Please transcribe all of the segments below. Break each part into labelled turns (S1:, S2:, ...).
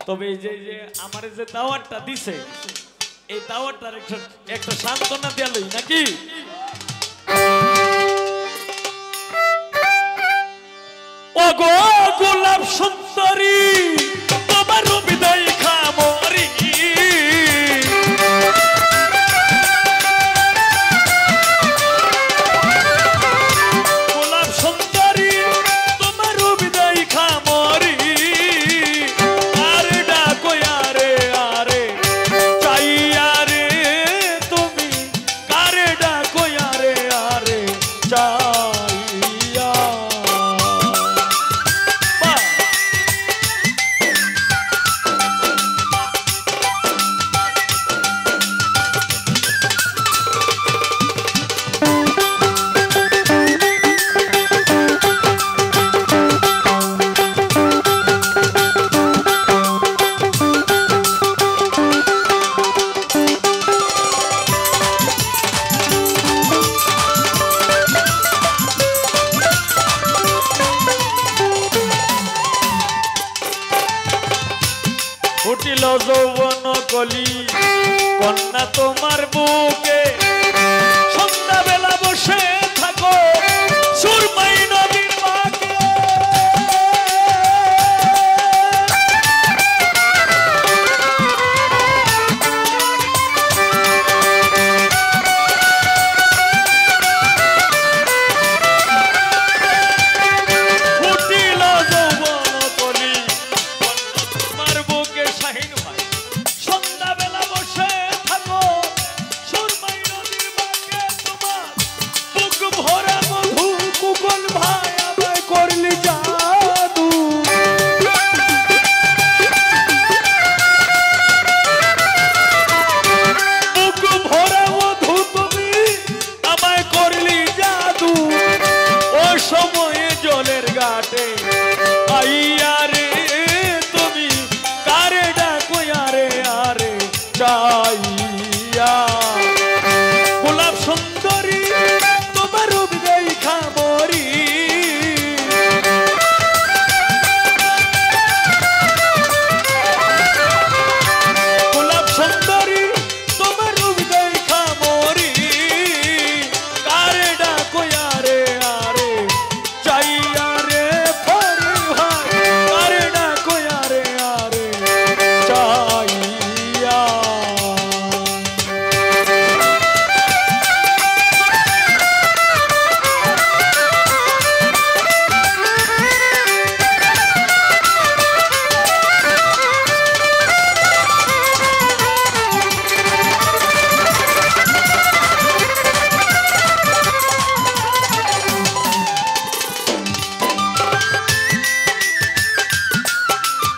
S1: তবে এই যে আমার যে দাওয়াতটা দিছে এই দাওয়াতটার একটা সান্ত্বনা দিয়ালই নাকি ওগো গোলাপ সুন্দরী তোমার হৃদয় খামরি গোলাপ সুন্দরী তোমার হৃদয় খামরি আরে ডাকো আরে আরে চাইয়া রে তুমি কারে ডাকো আরে আরে চাইয়া উঠিল যৌবন কলি কন্যা তোমার বুকে সন্ধ্যা বেলা বসে থাকো সুরমাই নদীর বাঁকে উঠিল যৌবন কলি তোমার বুকে শাহিন ভাই সন্ধ্যা বেলা বসে থাকো সুরমাই নদীর বাঁকে তোমার বুক ভরা মধু কুকল ভাই আমায় করলি জাদু বুক ভরা মধু তুমি আমায় করলি জাদু ও সময়ে জলের ঘাটে আইয়া রে তুমি কারে ডাকো আরে আরে চাইয়া গোলাপ সুন্দরী তোমার হৃদয় খামরি গোলাপ সুন্দরী তোমার হৃদয় খামরি কারে ডাকো আরে আরে চাইয়া রে ফরি ভাই কারে ডাকো আরে আরে চাইয়া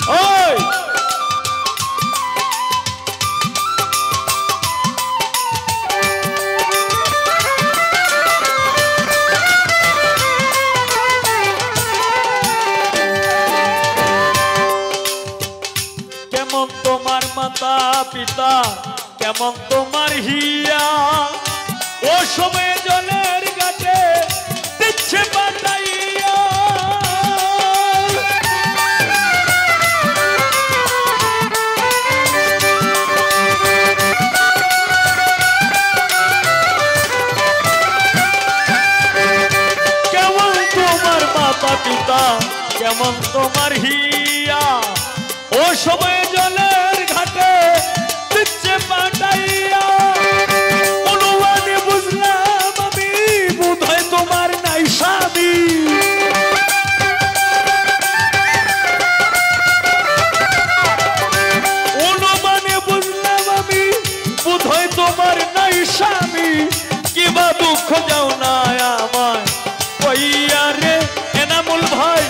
S1: ওই কেমন তোমার মাতা পিতা কেমন তোমার হিয়া ও সময়ে জলের ঘাটে দিচ্ছে বাতাইয়া কেমন তোমার মাতা পিতা কেমন তোমার হিয়া ও সময়ে জলের ঘাটে দিচ্ছে পাঠাইয়া অনুমানে বুঝলাম আমি বোধহয় তোমার নাই স্বামী অনুমানে বুঝলাম আমি বোধহয় তোমার নাই স্বামী কিবা দুঃখ যাও না আমায় কইয়া রে এনামুল ভাই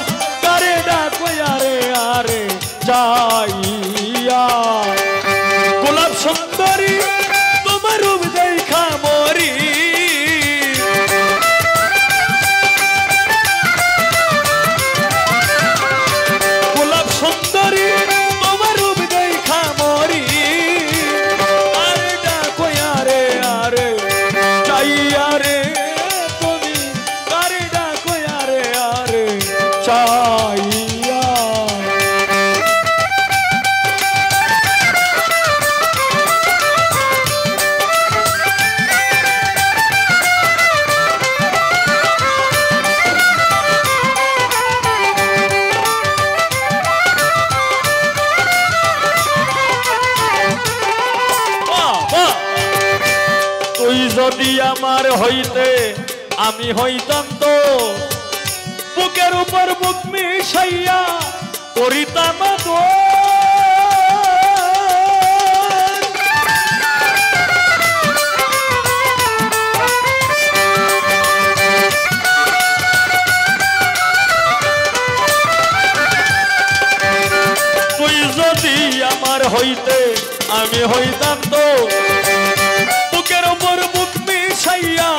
S1: কারে ডাকো আরে আরে চাইয়া গোলাপ সুন্দরী তোমার হৃদয় খামরি গোলাপ সুন্দরী তোমার হৃদয় খামরি আরে ডাকো আরে আরে চাইয়া রে তুমি কারে ডাকো আরে আরে চাইয়া যদি আমার হইতে আমি হইতাম তো বুকের উপর বুক মিশাইয়া করিতাম তো তুই যদি আমার হইতে আমি হইতাম তো বুকের উপর বুক মিশাইয়া